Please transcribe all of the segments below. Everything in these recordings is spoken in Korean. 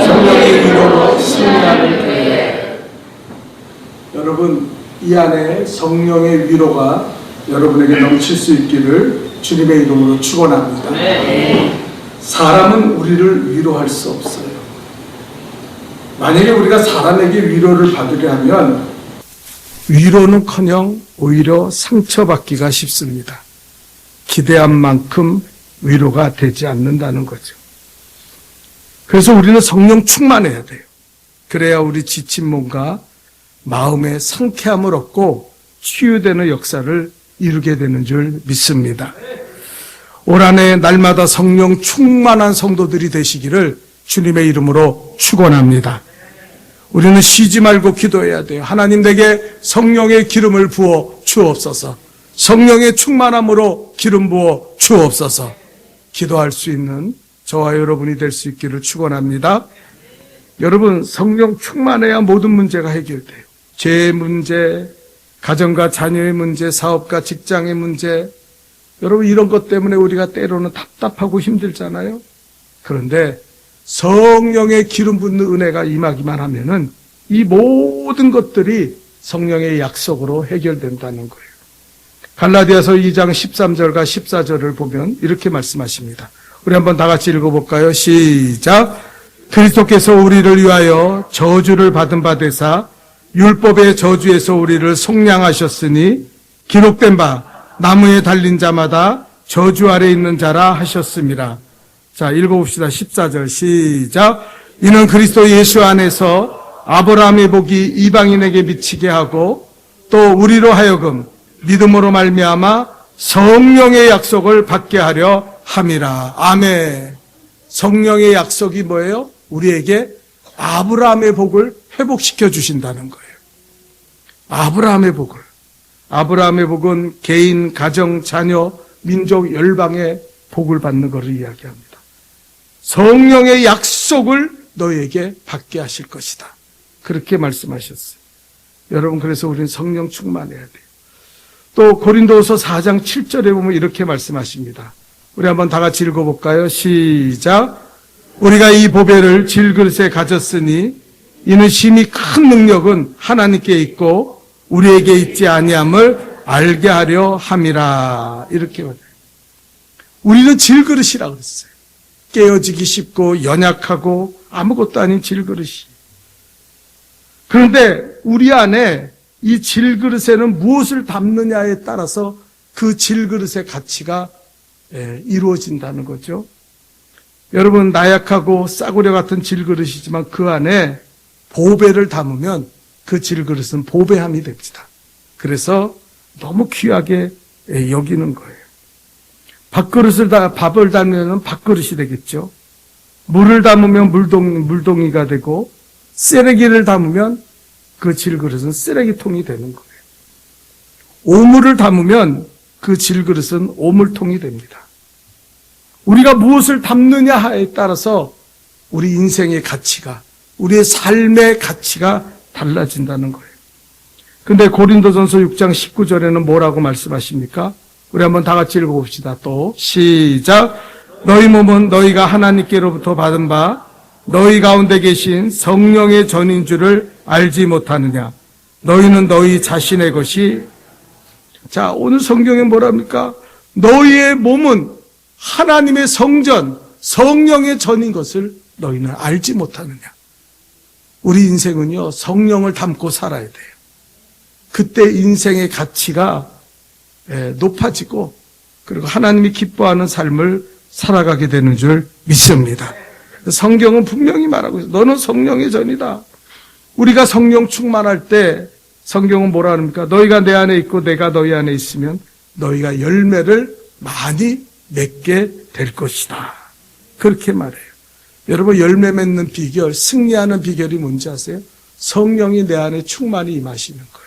성령의 위로로 승리하는 때에. 여러분, 이 안에 성령의 위로가 여러분에게 넘칠 수 있기를 주님의 이름으로 축원합니다. 사람은 우리를 위로할 수 없어요. 만약에 우리가 사람에게 위로를 받으려 하면 위로는커녕 오히려 상처받기가 쉽습니다. 기대한 만큼 위로가 되지 않는다는 거죠. 그래서 우리는 성령 충만해야 돼요. 그래야 우리 지친 몸과 마음의 상쾌함을 얻고 치유되는 역사를 이루게 되는 줄 믿습니다. 올 한 해 날마다 성령 충만한 성도들이 되시기를 주님의 이름으로 축원합니다. 우리는 쉬지 말고 기도해야 돼요. 하나님, 내게 성령의 기름을 부어 주옵소서. 성령의 충만함으로 기름 부어 주옵소서. 기도할 수 있는 저와 여러분이 될 수 있기를 축원합니다. 여러분, 성령 충만해야 모든 문제가 해결돼요. 죄의 문제, 가정과 자녀의 문제, 사업과 직장의 문제, 여러분, 이런 것 때문에 우리가 때로는 답답하고 힘들잖아요. 그런데 성령의 기름 붓는 은혜가 임하기만 하면은 이 모든 것들이 성령의 약속으로 해결된다는 거예요. 갈라디아서 2장 13절과 14절을 보면 이렇게 말씀하십니다. 우리 한번 다 같이 읽어볼까요? 시작. 그리스도께서 우리를 위하여 저주를 받은 바 되사 율법의 저주에서 우리를 속량하셨으니 기록된 바 나무에 달린 자마다 저주 아래 있는 자라 하셨습니다. 자, 읽어봅시다. 14절 시작. 이는 그리스도 예수 안에서 아브라함의 복이 이방인에게 미치게 하고 또 우리로 하여금 믿음으로 말미암아 성령의 약속을 받게 하려 함이라. 아멘. 성령의 약속이 뭐예요? 우리에게 아브라함의 복을 회복시켜 주신다는 거예요. 아브라함의 복을. 아브라함의 복은 개인, 가정, 자녀, 민족, 열방의 복을 받는 것을 이야기합니다. 성령의 약속을 너에게 받게 하실 것이다. 그렇게 말씀하셨어요. 여러분, 그래서 우리는 성령 충만해야 돼요. 또 고린도후서 4장 7절에 보면 이렇게 말씀하십니다. 우리 한번 다 같이 읽어볼까요? 시작. 우리가 이 보배를 질그릇에 가졌으니 이는 심히 큰 능력은 하나님께 있고 우리에게 있지 아니함을 알게 하려 함이라. 이렇게 말해요. 우리는 질그릇이라고 그랬어요. 깨어지기 쉽고 연약하고 아무것도 아닌 질그릇이. 그런데 우리 안에 이 질그릇에는 무엇을 담느냐에 따라서 그 질그릇의 가치가 이루어진다는 거죠. 여러분, 나약하고 싸구려 같은 질그릇이지만 그 안에 보배를 담으면 그 질그릇은 보배함이 됩니다. 그래서 너무 귀하게 여기는 거예요. 밥을 담으면 밥그릇이 되겠죠. 물을 담으면 물동이가 되고, 쓰레기를 담으면 그 질그릇은 쓰레기통이 되는 거예요. 오물을 담으면 그 질그릇은 오물통이 됩니다. 우리가 무엇을 담느냐에 따라서 우리 인생의 가치가, 우리의 삶의 가치가 달라진다는 거예요. 근데 고린도전서 6장 19절에는 뭐라고 말씀하십니까? 우리 한번 다 같이 읽어봅시다. 또 시작. 너희 몸은 너희가 하나님께로부터 받은 바 너희 가운데 계신 성령의 전인 줄을 알지 못하느냐. 너희는 너희 자신의 것이. 자, 오늘 성경에 뭐랍니까? 너희의 몸은 하나님의 성전, 성령의 전인 것을 너희는 알지 못하느냐. 우리 인생은요, 성령을 담고 살아야 돼요. 그때 인생의 가치가 높아지고, 그리고 하나님이 기뻐하는 삶을 살아가게 되는 줄 믿습니다. 성경은 분명히 말하고 있어요. 너는 성령의 전이다. 우리가 성령 충만할 때 성경은 뭐라 합니까? 너희가 내 안에 있고 내가 너희 안에 있으면 너희가 열매를 많이 맺게 될 것이다. 그렇게 말해요. 여러분, 열매 맺는 비결, 승리하는 비결이 뭔지 아세요? 성령이 내 안에 충만히 임하시는 거예요.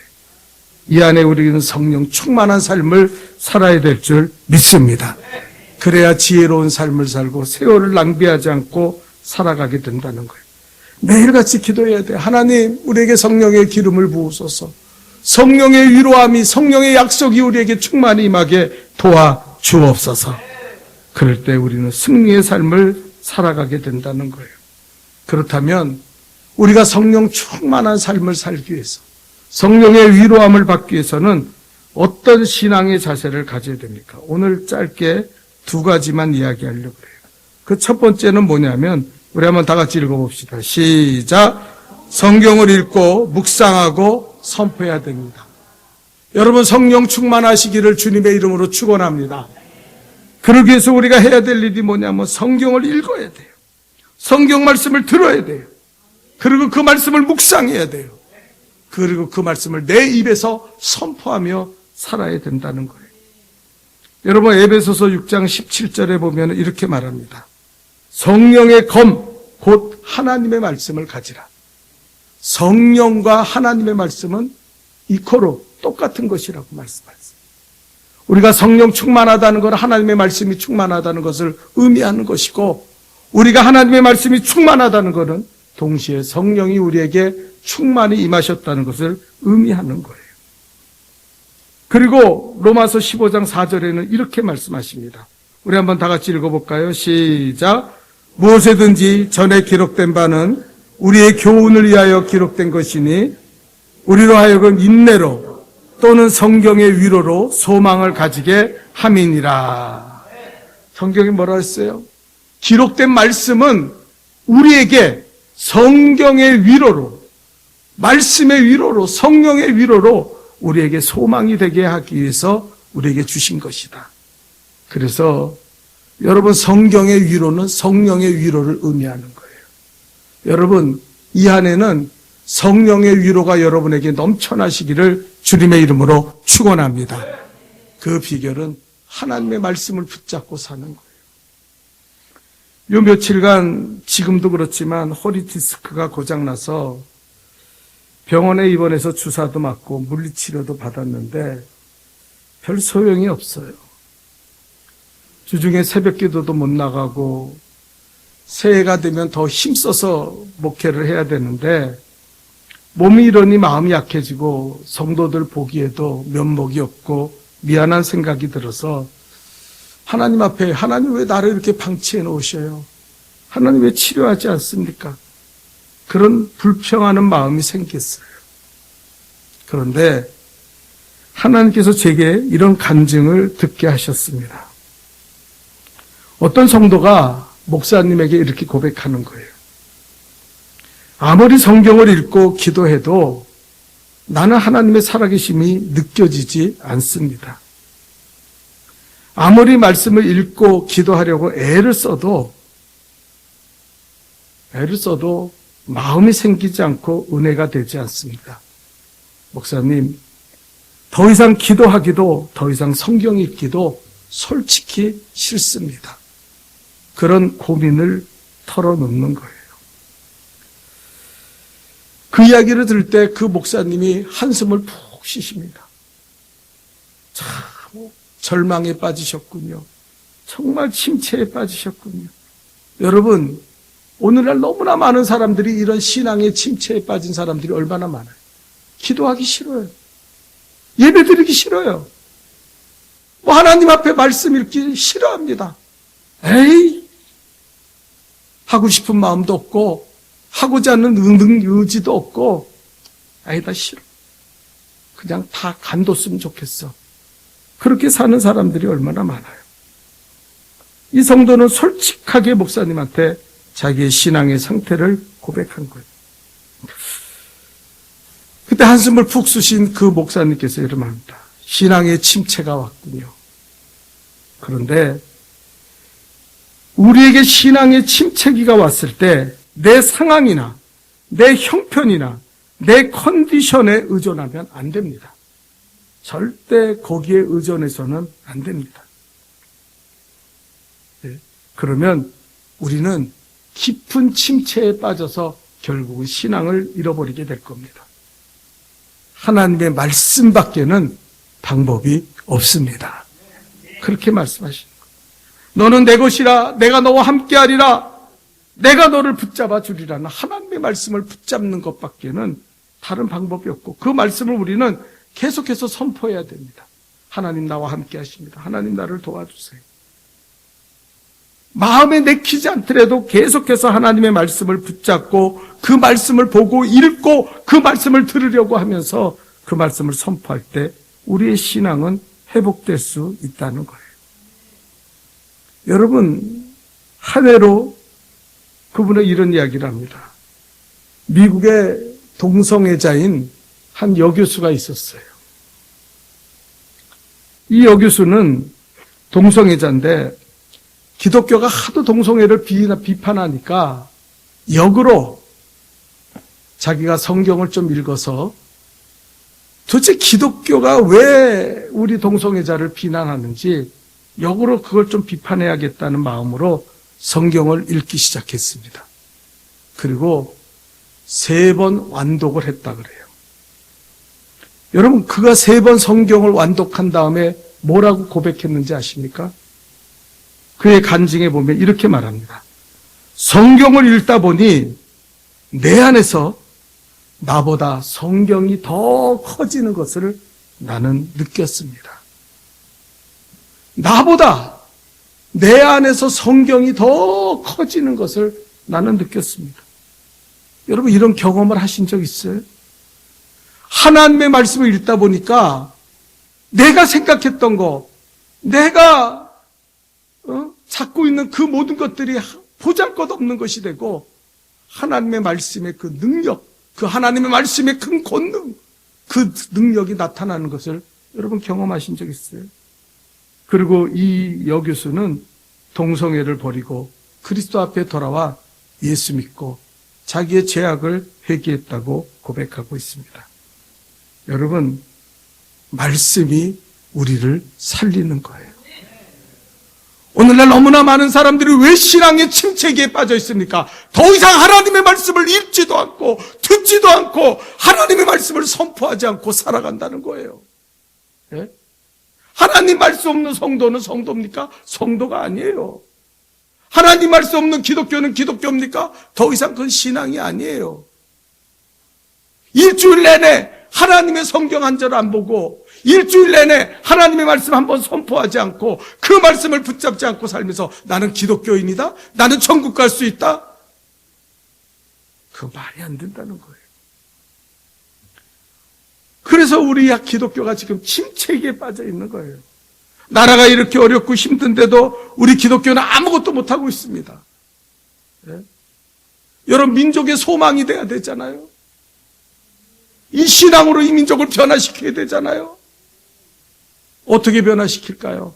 이 안에 우리는 성령 충만한 삶을 살아야 될 줄 믿습니다. 그래야 지혜로운 삶을 살고 세월을 낭비하지 않고 살아가게 된다는 거예요. 매일같이 기도해야 돼요. 하나님, 우리에게 성령의 기름을 부으소서. 성령의 위로함이, 성령의 약속이 우리에게 충만히 임하게 도와주옵소서. 그럴 때 우리는 승리의 삶을 살아가게 된다는 거예요. 그렇다면 우리가 성령 충만한 삶을 살기 위해서, 성령의 위로함을 받기 위해서는 어떤 신앙의 자세를 가져야 됩니까? 오늘 짧게 두 가지만 이야기하려고 해요. 그 첫 번째는 뭐냐면, 우리 한번 다 같이 읽어봅시다. 시작. 성경을 읽고 묵상하고 선포해야 됩니다. 여러분, 성령 충만하시기를 주님의 이름으로 축원합니다. 그러기 위해서 우리가 해야 될 일이 뭐냐면 성경을 읽어야 돼요. 성경 말씀을 들어야 돼요. 그리고 그 말씀을 묵상해야 돼요. 그리고 그 말씀을 내 입에서 선포하며 살아야 된다는 거예요. 여러분, 에베소서 6장 17절에 보면 이렇게 말합니다. 성령의 검, 곧 하나님의 말씀을 가지라. 성령과 하나님의 말씀은 이코로 똑같은 것이라고 말씀하셨어요. 우리가 성령 충만하다는 건 하나님의 말씀이 충만하다는 것을 의미하는 것이고, 우리가 하나님의 말씀이 충만하다는 것은 동시에 성령이 우리에게 충만히 임하셨다는 것을 의미하는 거예요. 그리고 로마서 15장 4절에는 이렇게 말씀하십니다. 우리 한번 다 같이 읽어볼까요? 시작. 무엇에든지 전에 기록된 바는 우리의 교훈을 위하여 기록된 것이니 우리로 하여금 인내로 또는 성경의 위로로 소망을 가지게 함이니라. 성경이 뭐라 했어요? 기록된 말씀은 우리에게 성경의 위로로, 말씀의 위로로, 성령의 위로로 우리에게 소망이 되게 하기 위해서 우리에게 주신 것이다. 그래서 여러분, 성경의 위로는 성령의 위로를 의미하는 거예요. 여러분, 이 한해는 성령의 위로가 여러분에게 넘쳐나시기를 주님의 이름으로 축원합니다. 그 비결은 하나님의 말씀을 붙잡고 사는 거예요. 요 며칠간 지금도 그렇지만 허리 디스크가 고장나서 병원에 입원해서 주사도 맞고 물리치료도 받았는데 별 소용이 없어요. 주중에 새벽기도도 못 나가고 새해가 되면 더 힘써서 목회를 해야 되는데 몸이 이러니 마음이 약해지고 성도들 보기에도 면목이 없고 미안한 생각이 들어서 하나님 앞에, 하나님 왜 나를 이렇게 방치해 놓으셔요? 하나님 왜 치료하지 않습니까? 그런 불평하는 마음이 생겼어요. 그런데 하나님께서 제게 이런 간증을 듣게 하셨습니다. 어떤 성도가 목사님에게 이렇게 고백하는 거예요. 아무리 성경을 읽고 기도해도 나는 하나님의 살아계심이 느껴지지 않습니다. 아무리 말씀을 읽고 기도하려고 애를 써도 마음이 생기지 않고 은혜가 되지 않습니다. 목사님, 더 이상 기도하기도, 더 이상 성경 읽기도 솔직히 싫습니다. 그런 고민을 털어놓는 거예요. 그 이야기를 들을 때 그 목사님이 한숨을 푹 쉬십니다. 참 절망에 빠지셨군요. 정말 침체에 빠지셨군요. 여러분, 오늘날 너무나 많은 사람들이 이런 신앙의 침체에 빠진 사람들이 얼마나 많아요. 기도하기 싫어요. 예배드리기 싫어요. 하나님 앞에 말씀 읽기 싫어합니다. 에이, 하고 싶은 마음도 없고 하고자 하는 의지도 없고, 아니다, 싫어. 그냥 다 간뒀으면 좋겠어. 그렇게 사는 사람들이 얼마나 많아요. 이 성도는 솔직하게 목사님한테 자기의 신앙의 상태를 고백한 거예요. 그때 한숨을 푹 쉬신 그 목사님께서 이렇게 말합니다. 신앙의 침체가 왔군요. 그런데 우리에게 신앙의 침체기가 왔을 때 내 상황이나 내 형편이나 내 컨디션에 의존하면 안 됩니다. 절대 거기에 의존해서는 안 됩니다. 네. 그러면 우리는 깊은 침체에 빠져서 결국은 신앙을 잃어버리게 될 겁니다. 하나님의 말씀밖에는 방법이 없습니다. 그렇게 말씀하시는 거예요. 너는 내 것이라, 내가 너와 함께하리라, 내가 너를 붙잡아 주리라는 하나님의 말씀을 붙잡는 것밖에는 다른 방법이 없고, 그 말씀을 우리는 계속해서 선포해야 됩니다. 하나님 나와 함께 하십니다. 하나님 나를 도와주세요. 마음에 내키지 않더라도 계속해서 하나님의 말씀을 붙잡고 그 말씀을 보고 읽고 그 말씀을 들으려고 하면서 그 말씀을 선포할 때 우리의 신앙은 회복될 수 있다는 거예요. 여러분, 한 해로 그분은 이런 이야기를 합니다. 미국의 동성애자인 한 여교수가 있었어요. 이 여교수는 동성애자인데 기독교가 하도 동성애를 비판하니까 역으로 자기가 성경을 좀 읽어서 도대체 기독교가 왜 우리 동성애자를 비난하는지 역으로 그걸 좀 비판해야겠다는 마음으로 성경을 읽기 시작했습니다. 그리고 3번 완독을 했다 그래요. 여러분, 그가 3번 성경을 완독한 다음에 뭐라고 고백했는지 아십니까? 그의 간증에 보면 이렇게 말합니다. 성경을 읽다 보니 내 안에서 나보다 성경이 더 커지는 것을 나는 느꼈습니다. 나보다 내 안에서 성경이 더 커지는 것을 나는 느꼈습니다. 여러분, 이런 경험을 하신 적 있어요? 하나님의 말씀을 읽다 보니까 내가 생각했던 거, 내가 찾고 있는 그 모든 것들이 보잘것없는 것이 되고 하나님의 말씀의 그 능력, 그 하나님의 말씀의 큰 권능, 그 능력이 나타나는 것을 여러분 경험하신 적 있어요? 그리고 이 여교수는 동성애를 버리고 그리스도 앞에 돌아와 예수 믿고 자기의 죄악을 회개했다고 고백하고 있습니다. 여러분, 말씀이 우리를 살리는 거예요. 오늘날 너무나 많은 사람들이 왜 신앙의 침체기에 빠져 있습니까? 더 이상 하나님의 말씀을 읽지도 않고 듣지도 않고 하나님의 말씀을 선포하지 않고 살아간다는 거예요. 예? 하나님 말씀 없는 성도는 성도입니까? 성도가 아니에요. 하나님 말씀 없는 기독교는 기독교입니까? 더 이상 그건 신앙이 아니에요. 일주일 내내 하나님의 성경 한 절 안 보고 일주일 내내 하나님의 말씀 한번 선포하지 않고 그 말씀을 붙잡지 않고 살면서 나는 기독교인이다? 나는 천국 갈 수 있다? 그거 말이 안 된다는 거예요. 그래서 우리 기독교가 지금 침체기에 빠져 있는 거예요. 나라가 이렇게 어렵고 힘든데도 우리 기독교는 아무것도 못하고 있습니다. 네? 여러분, 민족의 소망이 돼야 되잖아요. 이 신앙으로 이 민족을 변화시켜야 되잖아요. 어떻게 변화시킬까요?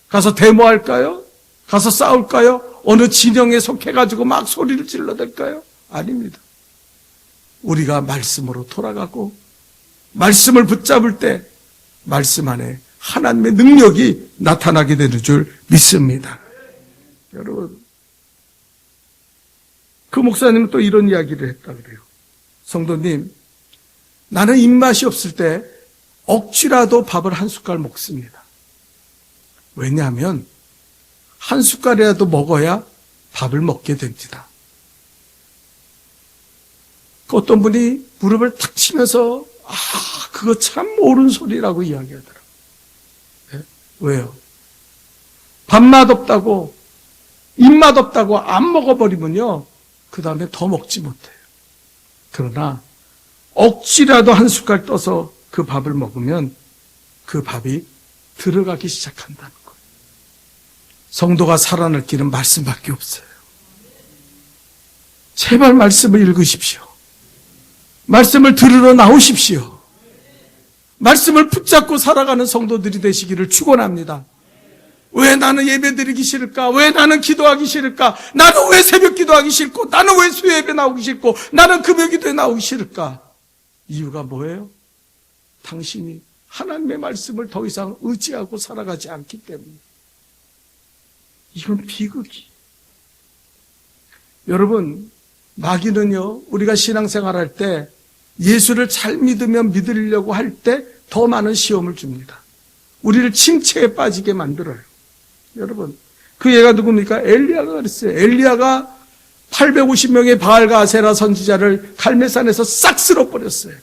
가서 데모할까요? 가서 싸울까요? 어느 진영에 속해가지고 막 소리를 질러댈까요? 아닙니다. 우리가 말씀으로 돌아가고 말씀을 붙잡을 때 말씀 안에 하나님의 능력이 나타나게 되는 줄 믿습니다. 여러분, 그 목사님은 또 이런 이야기를 했다 그래요. 성도님, 나는 입맛이 없을 때 억지라도 밥을 한 숟갈 먹습니다. 왜냐하면 한 숟갈이라도 먹어야 밥을 먹게 됩니다. 어떤 분이 무릎을 탁 치면서 그거 참 옳은 소리라고 이야기하더라고요. 네? 왜요? 밥맛 없다고, 입맛 없다고 안 먹어버리면요, 그 다음에 더 먹지 못해요. 그러나 억지라도 한 숟갈 떠서 그 밥을 먹으면 그 밥이 들어가기 시작한다는 거예요. 성도가 살아날 길은 말씀밖에 없어요. 제발 말씀을 읽으십시오. 말씀을 들으러 나오십시오. 말씀을 붙잡고 살아가는 성도들이 되시기를 축원합니다. 왜 나는 예배드리기 싫을까? 왜 나는 기도하기 싫을까? 나는 왜 새벽 기도하기 싫고, 나는 왜 수요 예배 나오기 싫고, 나는 금요 기도에 나오기 싫을까? 이유가 뭐예요? 당신이 하나님의 말씀을 더 이상 의지하고 살아가지 않기 때문에. 이건 비극이. 여러분, 마귀는요, 우리가 신앙생활할 때 예수를 잘 믿으면 믿으려고 할 때 더 많은 시험을 줍니다. 우리를 침체에 빠지게 만들어요. 여러분, 그 얘가 누굽니까? 엘리야가 그랬어요. 엘리야가 850명의 바알과 아세라 선지자를 갈멜산에서 싹 쓸어버렸어요.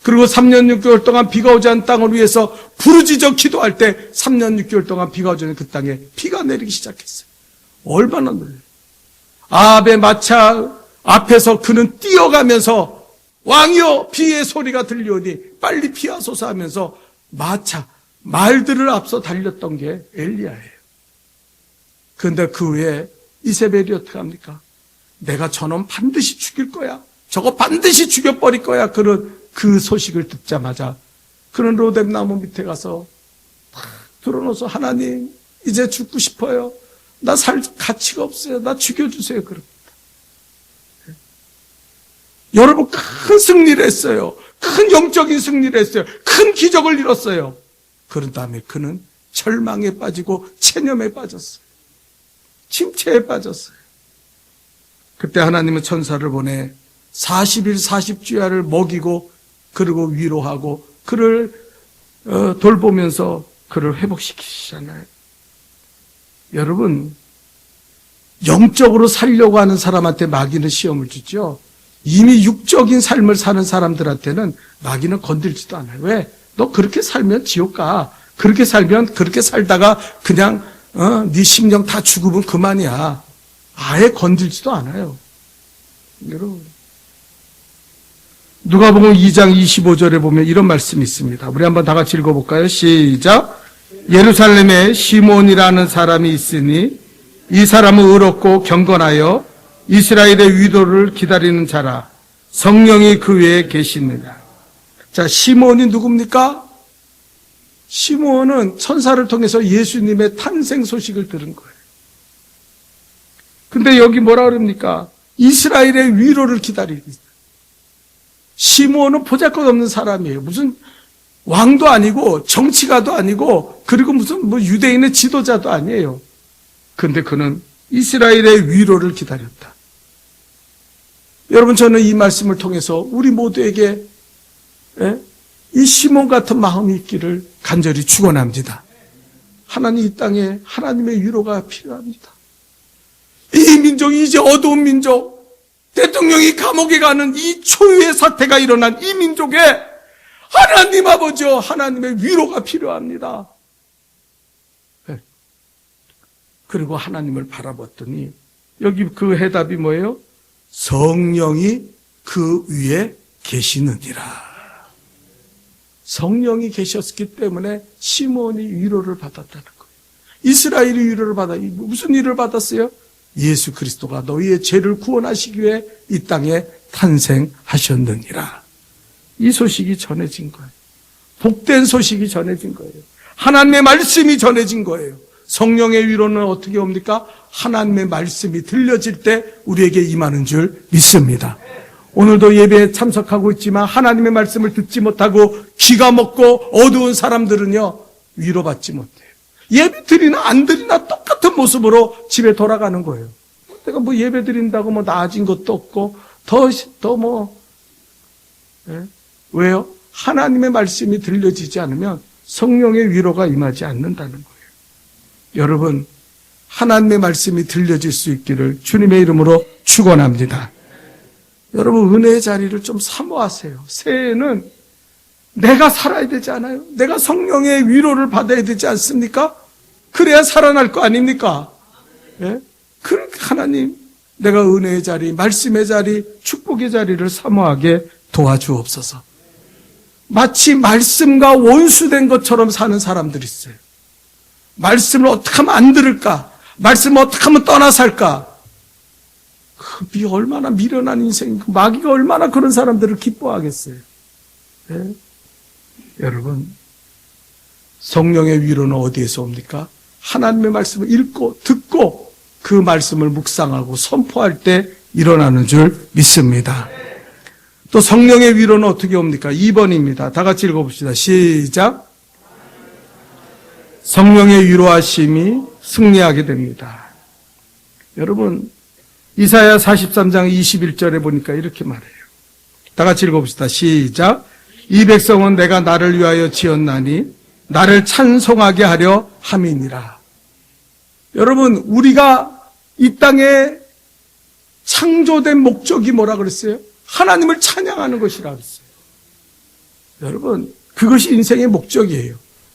그리고 3년 6개월 동안 비가 오지 않은 땅을 위해서 부르짖어 기도할 때 3년 6개월 동안 비가 오지 않은 그 땅에 비가 내리기 시작했어요. 얼마나 놀래요. 아합의 마차 앞에서 그는 뛰어가면서 왕이여 비의 소리가 들려오니 빨리 피하소서 하면서 말들을 앞서 달렸던 게 엘리야예요. 그런데 그 후에 이세벨이 어떻게 합니까? 내가 저놈 반드시 죽일 거야. 저거 반드시 죽여버릴 거야. 그런 그 소식을 듣자마자 그는 로뎀나무 밑에 가서 탁 드러눠서 하나님 이제 죽고 싶어요. 나 살 가치가 없어요. 나 죽여주세요. 그럽니다. 여러분 큰 승리를 했어요. 큰 영적인 승리를 했어요. 큰 기적을 이뤘어요. 그런 다음에 그는 절망에 빠지고 체념에 빠졌어요. 침체에 빠졌어요. 그때 하나님은 천사를 보내 40일 40주야를 먹이고 그리고 위로하고 그를 돌보면서 그를 회복시키시잖아요. 여러분 영적으로 살려고 하는 사람한테 마귀는 시험을 주죠. 이미 육적인 삶을 사는 사람들한테는 마귀는 건들지도 않아요. 왜? 너 그렇게 살면 지옥 가. 그렇게 살면 그렇게 살다가 그냥 네 심령 다 죽으면 그만이야. 아예 건들지도 않아요. 여러분 누가복음 2장 25절에 보면 이런 말씀이 있습니다. 우리 한번 다 같이 읽어볼까요? 시작. 예루살렘에 시몬이라는 사람이 있으니 이 사람은 의롭고 경건하여 이스라엘의 위도를 기다리는 자라. 성령이 그 외에 계시느냐. 자, 시몬이 누굽니까? 시몬은 천사를 통해서 예수님의 탄생 소식을 들은 거예요. 근데 여기 뭐라 그럽니까? 이스라엘의 위로를 기다리는. 시몬은 보잘것없는 사람이에요. 무슨 왕도 아니고 정치가도 아니고 그리고 무슨 유대인의 지도자도 아니에요. 근데 그는 이스라엘의 위로를 기다렸다. 여러분 저는 이 말씀을 통해서 우리 모두에게 이 시몬 같은 마음이 있기를 간절히 축원합니다. 하나님 이 땅에 하나님의 위로가 필요합니다. 이 민족이 이제 어두운 민족, 대통령이 감옥에 가는 이 초유의 사태가 일어난 이 민족에 하나님 아버지여 하나님의 위로가 필요합니다. 그리고 하나님을 바라봤더니 여기 그 해답이 뭐예요? 성령이 그 위에 계시느니라. 성령이 계셨기 때문에 시몬이 위로를 받았다는 거예요. 이스라엘이 위로를 무슨 위로를 받았어요? 예수 그리스도가 너희의 죄를 구원하시기 위해 이 땅에 탄생하셨느니라. 이 소식이 전해진 거예요. 복된 소식이 전해진 거예요. 하나님의 말씀이 전해진 거예요. 성령의 위로는 어떻게 옵니까? 하나님의 말씀이 들려질 때 우리에게 임하는 줄 믿습니다. 오늘도 예배에 참석하고 있지만 하나님의 말씀을 듣지 못하고 귀가 먹고 어두운 사람들은요 위로받지 못해요. 예배 드리나 안 드리나 똑같은 모습으로 집에 돌아가는 거예요. 내가 예배 드린다고 나아진 것도 없고 왜요? 하나님의 말씀이 들려지지 않으면 성령의 위로가 임하지 않는다는 거예요. 여러분 하나님의 말씀이 들려질 수 있기를 주님의 이름으로 축원합니다. 여러분 은혜의 자리를 좀 사모하세요. 새해에는 내가 살아야 되지 않아요? 내가 성령의 위로를 받아야 되지 않습니까? 그래야 살아날 거 아닙니까? 예? 그러니까 하나님 내가 은혜의 자리, 말씀의 자리, 축복의 자리를 사모하게 도와주옵소서. 마치 말씀과 원수된 것처럼 사는 사람들이 있어요. 말씀을 어떻게 하면 안 들을까? 말씀을 어떻게 하면 떠나 살까? 얼마나 미련한 인생이고 마귀가 얼마나 그런 사람들을 기뻐하겠어요. 네? 여러분 성령의 위로는 어디에서 옵니까? 하나님의 말씀을 읽고 듣고 그 말씀을 묵상하고 선포할 때 일어나는 줄 믿습니다. 또 성령의 위로는 어떻게 옵니까? 2번입니다. 다 같이 읽어봅시다. 시작. 성령의 위로하심이 승리하게 됩니다. 여러분 이사야 43장 21절에 보니까 이렇게 말해요. 다 같이 읽어봅시다. 시작. 이 백성은 내가 나를 위하여 지었나니 나를 찬송하게 하려 함이니라. 여러분 우리가 이 땅에 창조된 목적이 뭐라 그랬어요? 하나님을 찬양하는 것이라 그랬어요. 여러분 그것이 인생의 목적이에요.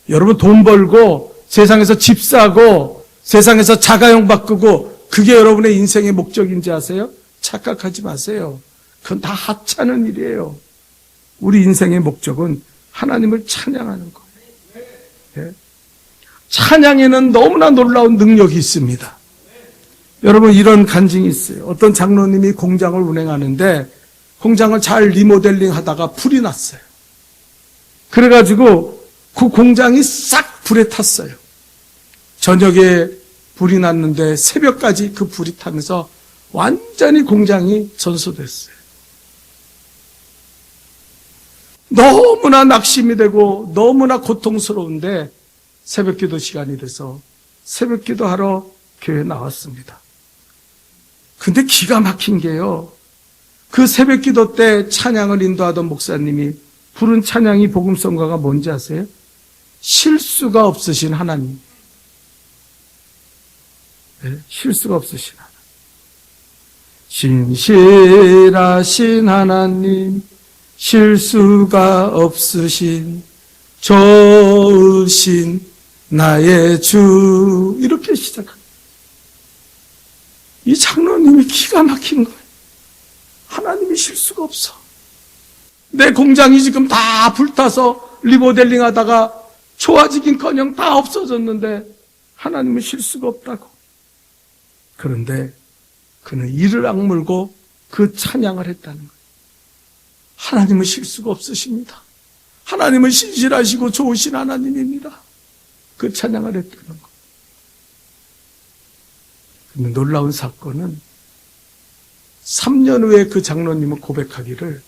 여러분 돈 벌고 세상에서 집 사고 세상에서 자가용 바꾸고 그게 여러분의 인생의 목적인지 아세요? 착각하지 마세요. 그건 다 하찮은 일이에요. 우리 인생의 목적은 하나님을 찬양하는 거예요. 예? 찬양에는 너무나 놀라운 능력이 있습니다. 여러분, 이런 간증이 있어요. 어떤 장로님이 공장을 운행하는데 공장을 잘 리모델링 하다가 불이 났어요. 그래가지고 그 공장이 싹 불에 탔어요. 저녁에 불이 났는데 새벽까지 그 불이 타면서 완전히 공장이 전소됐어요. 너무나 낙심이 되고 너무나 고통스러운데 새벽 기도 시간이 돼서 새벽 기도하러 교회에 나왔습니다. 근데 기가 막힌 게요. 그 새벽 기도 때 찬양을 인도하던 목사님이 부른 찬양이 복음성가가 뭔지 아세요? 실수가 없으신 하나님. 네, 실수가 없으신 하나님. 신실하신 하나님, 실수가 없으신 좋으신 나의 주. 이렇게 시작합니다. 이 장로님이 기가 막힌 거예요. 하나님이 실수가 없어. 내 공장이 지금 다 불타서 리모델링 하다가 좋아지긴커녕 다 없어졌는데 하나님은 실수가 없다고. 그런데 그는 이를 악물고 그 찬양을 했다는 거예요. 하나님은 실수가 없으십니다. 하나님은 신실하시고 좋으신 하나님입니다. 그 찬양을 했다는 거예요. 근데 놀라운 사건은 3년 후에 그 장로님은 고백하기를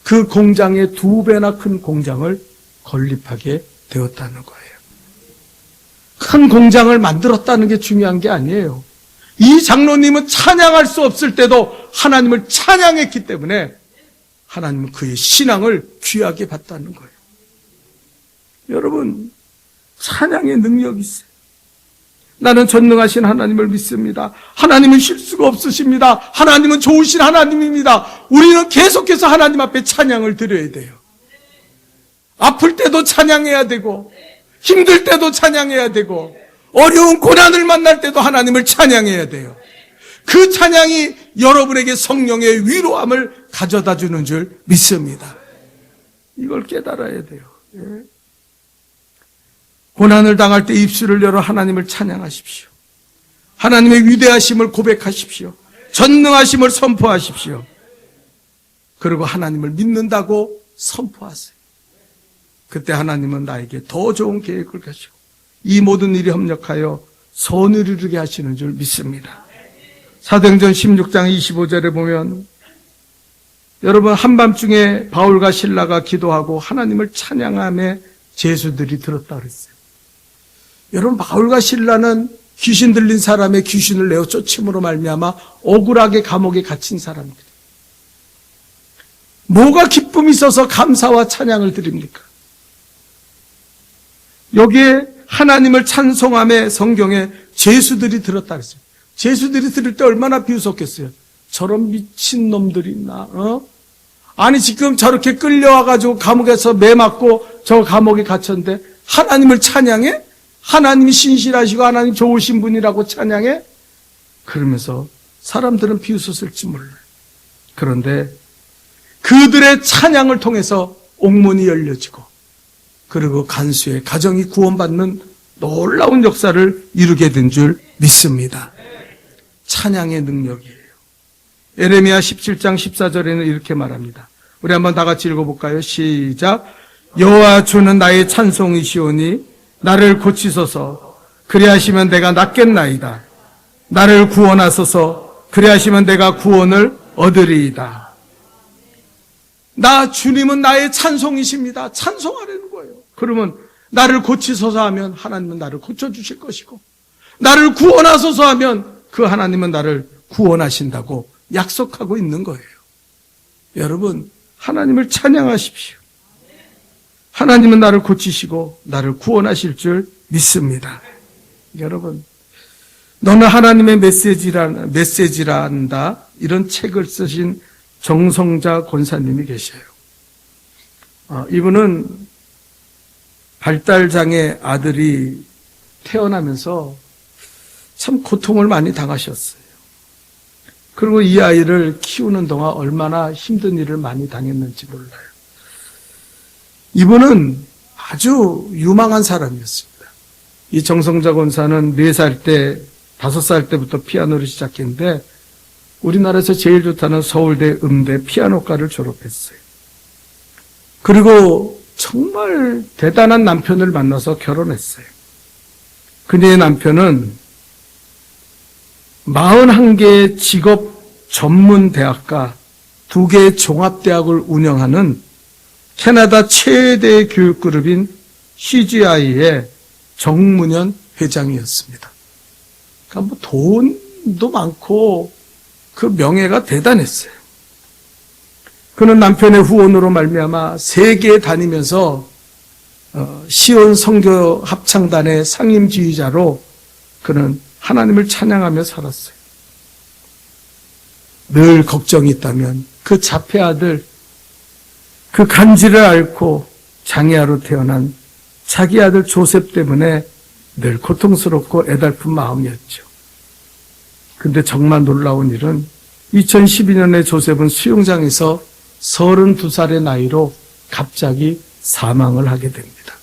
그 공장의 2배나 큰 공장을 건립하게 되었다는 거예요. 큰 공장을 만들었다는 게 중요한 게 아니에요. 이 장로님은 찬양할 수 없을 때도 하나님을 찬양했기 때문에 하나님은 그의 신앙을 귀하게 봤다는 거예요. 여러분, 찬양의 능력이 있어요. 나는 전능하신 하나님을 믿습니다. 하나님은 실수가 없으십니다. 하나님은 좋으신 하나님입니다. 우리는 계속해서 하나님 앞에 찬양을 드려야 돼요. 아플 때도 찬양해야 되고, 힘들 때도 찬양해야 되고, 어려운 고난을 만날 때도 하나님을 찬양해야 돼요. 그 찬양이 여러분에게 성령의 위로함을 가져다 주는 줄 믿습니다. 이걸 깨달아야 돼요. 예. 고난을 당할 때 입술을 열어 하나님을 찬양하십시오. 하나님의 위대하심을 고백하십시오. 전능하심을 선포하십시오. 그리고 하나님을 믿는다고 선포하세요. 그때 하나님은 나에게 더 좋은 계획을 가지고 이 모든 일이 협력하여 선을 이루게 하시는 줄 믿습니다. 사도행전 16장 25절에 보면 여러분, 한밤중에 바울과 실라가 기도하고 하나님을 찬양함에 제수들이 들었다 그랬어요. 여러분, 바울과 실라는 귀신 들린 사람의 귀신을 내어 쫓음으로 말미암아 억울하게 감옥에 갇힌 사람들. 뭐가 기쁨이 있어서 감사와 찬양을 드립니까? 여기에 하나님을 찬송함에 성경에 제수들이 들었다 그랬어요. 제수들이 들을 때 얼마나 비웃었겠어요. 저런 미친 놈들이 있나? 아니, 지금 저렇게 끌려와가지고 감옥에서 매 맞고 저 감옥에 갇혔는데 하나님을 찬양해? 하나님이 신실하시고 하나님 좋으신 분이라고 찬양해? 그러면서 사람들은 비웃었을지 몰라요. 그런데 그들의 찬양을 통해서 옥문이 열려지고 그리고 간수의 가정이 구원받는 놀라운 역사를 이루게 된 줄 믿습니다. 찬양의 능력이에요. 예레미야 17장 14절에는 이렇게 말합니다. 우리 한번 다 같이 읽어볼까요? 시작. 여호와 주는 나의 찬송이시오니 나를 고치소서. 그리하시면 내가 낫겠나이다. 나를 구원하소서. 그리하시면 내가 구원을 얻으리이다. 나 주님은 나의 찬송이십니다. 찬송하라는 거예요. 그러면 나를 고치소서 하면 하나님은 나를 고쳐주실 것이고, 나를 구원하소서 하면 그 하나님은 나를 구원하신다고 약속하고 있는 거예요. 여러분, 하나님을 찬양하십시오. 하나님은 나를 고치시고 나를 구원하실 줄 믿습니다. 여러분, 너는 하나님의 메시지란다, 이런 책을 쓰신 정성자 권사님이 계셔요. 이분은 발달장애 아들이 태어나면서 참 고통을 많이 당하셨어요. 그리고 이 아이를 키우는 동안 얼마나 힘든 일을 많이 당했는지 몰라요. 이분은 아주 유망한 사람이었습니다. 이 정성자 권사는 4살 때, 5살 때부터 피아노를 시작했는데 우리나라에서 제일 좋다는 서울대 음대 피아노과를 졸업했어요. 그리고 정말 대단한 남편을 만나서 결혼했어요. 그녀의 남편은 41개의 직업 전문 대학과 2개의 종합대학을 운영하는 캐나다 최대의 교육그룹인 CGI의 정문현 회장이었습니다. 그러니까 뭐 돈도 많고 그 명예가 대단했어요. 그는 남편의 후원으로 말미암아 세계에 다니면서 시온 선교 합창단의 상임 지휘자로 그는 하나님을 찬양하며 살았어요. 늘 걱정이 있다면 그 자폐 아들, 그 간지를 앓고 장애아로 태어난 자기 아들 조셉 때문에 늘 고통스럽고 애달픈 마음이었죠. 근데 정말 놀라운 일은 2012년에 조셉은 수영장에서 32살의 나이로 갑자기 사망을 하게 됩니다.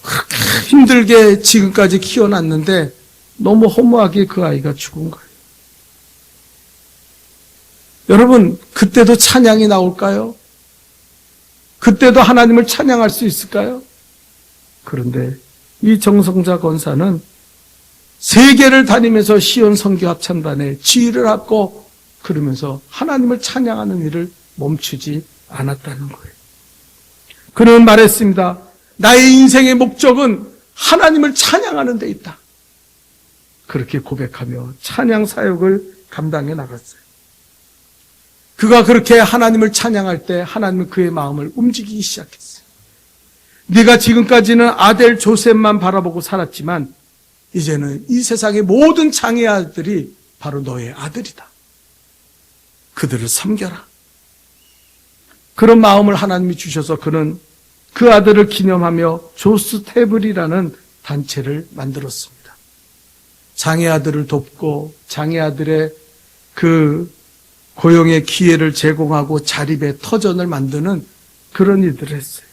그렇게 힘들게 지금까지 키워놨는데 너무 허무하게 그 아이가 죽은 거예요. 여러분, 그때도 찬양이 나올까요? 그때도 하나님을 찬양할 수 있을까요? 그런데 이 정성자 권사는 세계를 다니면서 시온 선교 합창단에 지휘를 하고 그러면서 하나님을 찬양하는 일을 멈추지 않았다는 거예요. 그는 말했습니다. 나의 인생의 목적은 하나님을 찬양하는 데 있다. 그렇게 고백하며 찬양 사역을 감당해 나갔어요. 그가 그렇게 하나님을 찬양할 때 하나님은 그의 마음을 움직이기 시작했어요. 네가 지금까지는 아들 조셉만 바라보고 살았지만 이제는 이 세상의 모든 장애 아들이 바로 너의 아들이다. 그들을 섬겨라. 그런 마음을 하나님이 주셔서 그는 그 아들을 기념하며 조스테블이라는 단체를 만들었습니다. 장애 아들을 돕고 장애 아들의 그 고용의 기회를 제공하고 자립의 터전을 만드는 그런 일들을 했어요.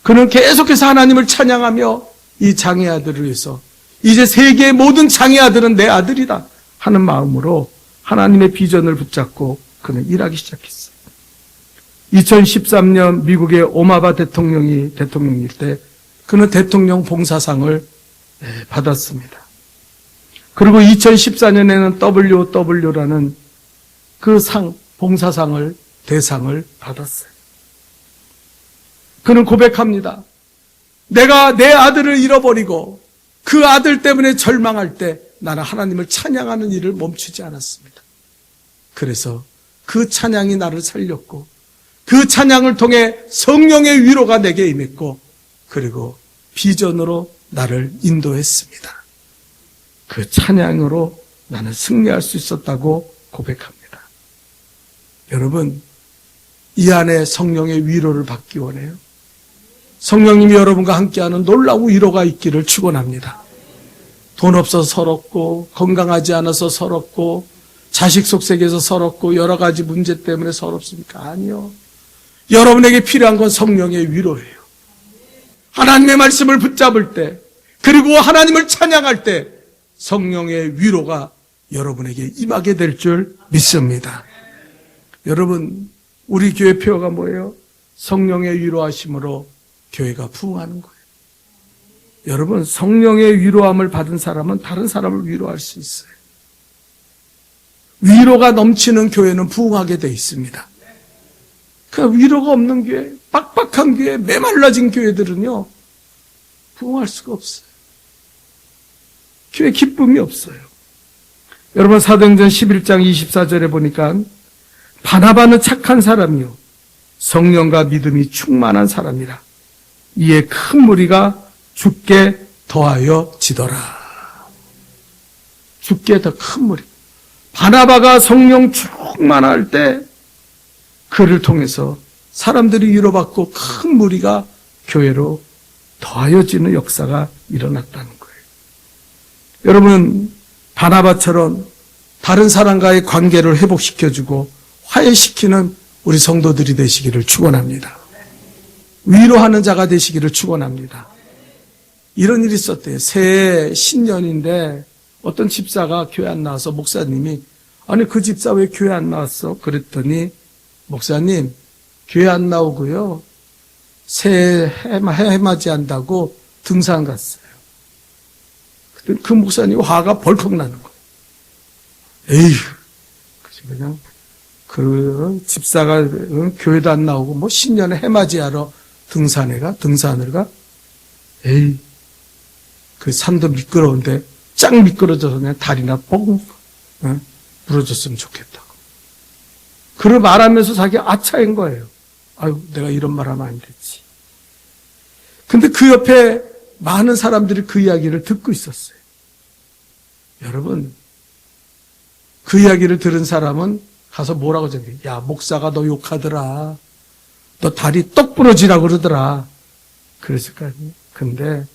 그는 계속해서 하나님을 찬양하며 이 장애 아들을 위해서 이제 세계의 모든 장애 아들은 내 아들이다 하는 마음으로 하나님의 비전을 붙잡고 그는 일하기 시작했어요. 2013년 미국의 오바마 대통령이 대통령일 때 그는 대통령 봉사상을 받았습니다. 그리고 2014년에는 WW라는 그 봉사상을, 대상을 받았어요. 그는 고백합니다. 내가 내 아들을 잃어버리고 그 아들 때문에 절망할 때 나는 하나님을 찬양하는 일을 멈추지 않았습니다. 그래서 그 찬양이 나를 살렸고 그 찬양을 통해 성령의 위로가 내게 임했고 그리고 비전으로 나를 인도했습니다. 그 찬양으로 나는 승리할 수 있었다고 고백합니다. 여러분, 이 안에 성령의 위로를 받기 원해요. 성령님이 여러분과 함께하는 놀라운 위로가 있기를 축원합니다. 돈 없어서 서럽고 건강하지 않아서 서럽고 자식 속색에서 서럽고 여러 가지 문제 때문에 서럽습니까? 아니요. 여러분에게 필요한 건 성령의 위로예요. 하나님의 말씀을 붙잡을 때 그리고 하나님을 찬양할 때 성령의 위로가 여러분에게 임하게 될 줄 믿습니다. 여러분, 우리 교회 표어가 뭐예요? 성령의 위로하심으로 교회가 부흥하는 거예요. 여러분, 성령의 위로함을 받은 사람은 다른 사람을 위로할 수 있어요. 위로가 넘치는 교회는 부흥하게 돼 있습니다. 그 위로가 없는 교회, 빡빡한 교회, 메말라진 교회들은요, 부흥할 수가 없어요. 교회 기쁨이 없어요. 여러분, 사도행전 11장 24절에 보니까 바나바는 착한 사람이요 성령과 믿음이 충만한 사람이라 이에 큰 무리가 주께 더하여 지더라. 주께 더 큰 무리. 바나바가 성령 충만할 때 그를 통해서 사람들이 위로받고 큰 무리가 교회로 더하여지는 역사가 일어났다는 거예요. 여러분, 바나바처럼 다른 사람과의 관계를 회복시켜주고 화해시키는 우리 성도들이 되시기를 축원합니다. 위로하는 자가 되시기를 축원합니다. 이런 일이 있었대요. 새해 신년인데 어떤 집사가 교회 안 나와서 목사님이 아니 그 집사 왜 교회 안 나왔어? 그랬더니 목사님 교회 안 나오고요. 새해 해맞이 한다고 등산 갔어요. 그때 그 목사님 화가 벌컥 나는 거예요. 에휴, 그냥 그 집사가 교회도 안 나오고 뭐 신년에 해맞이하러 등산을 가? 에이, 그 산도 미끄러운데 쫙 미끄러져서 그냥 다리나 뻥 부러졌으면 좋겠다고. 그걸 말하면서 자기 아차인 거예요. 아유, 내가 이런 말 하면 안 되지. 근데 그 옆에 많은 사람들이 그 이야기를 듣고 있었어요. 여러분, 그 이야기를 들은 사람은 가서 뭐라고 전해? 야, 목사가 너 욕하더라. 너 다리 떡 부러지라고 그러더라. 그랬을 거 아니에요. 근데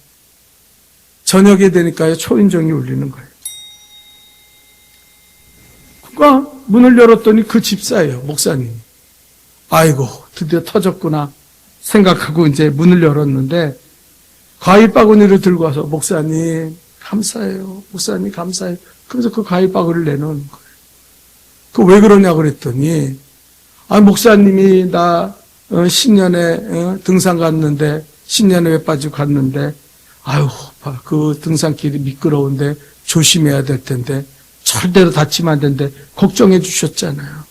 저녁에 되니까요, 초인종이 울리는 거예요. 그가 문을 열었더니 그 집사예요, 목사님이. 아이고, 드디어 터졌구나 생각하고 이제 문을 열었는데 과일 바구니를 들고 와서 목사님 감사해요. 목사님 감사해요. 그래서 그 과일 바구니를 내놓은 거예요. 그 왜 그러냐 그랬더니 목사님이 나 신년에 등산 갔는데 신년에 왜 빠지고 갔는데 아유 그 등산길이 미끄러운데 조심해야 될 텐데 절대로 다치면 안 되는데 걱정해 주셨잖아요.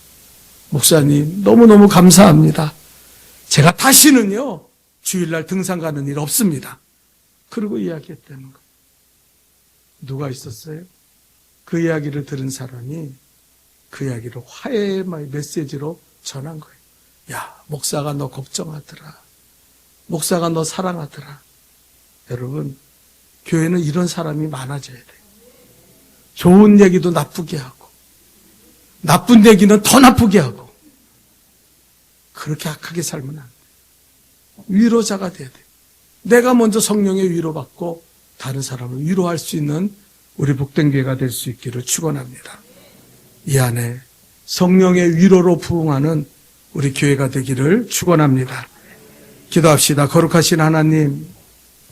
목사님 너무너무 감사합니다. 제가 다시는요 주일날 등산 가는 일 없습니다. 그러고 이야기했다는 거예요. 누가 있었어요? 그 이야기를 들은 사람이 그 이야기를 화해의 메시지로 전한 거예요. 야, 목사가 너 걱정하더라. 목사가 너 사랑하더라. 여러분, 교회는 이런 사람이 많아져야 돼요. 좋은 얘기도 나쁘게 하고, 나쁜 얘기는 더 나쁘게 하고, 그렇게 악하게 살면 안 돼요. 위로자가 돼야 돼요. 내가 먼저 성령의 위로받고 다른 사람을 위로할 수 있는 우리 복된 교회가 될 수 있기를 축원합니다. 이 안에 성령의 위로로 부응하는 우리 교회가 되기를 축원합니다. 기도합시다. 거룩하신 하나님,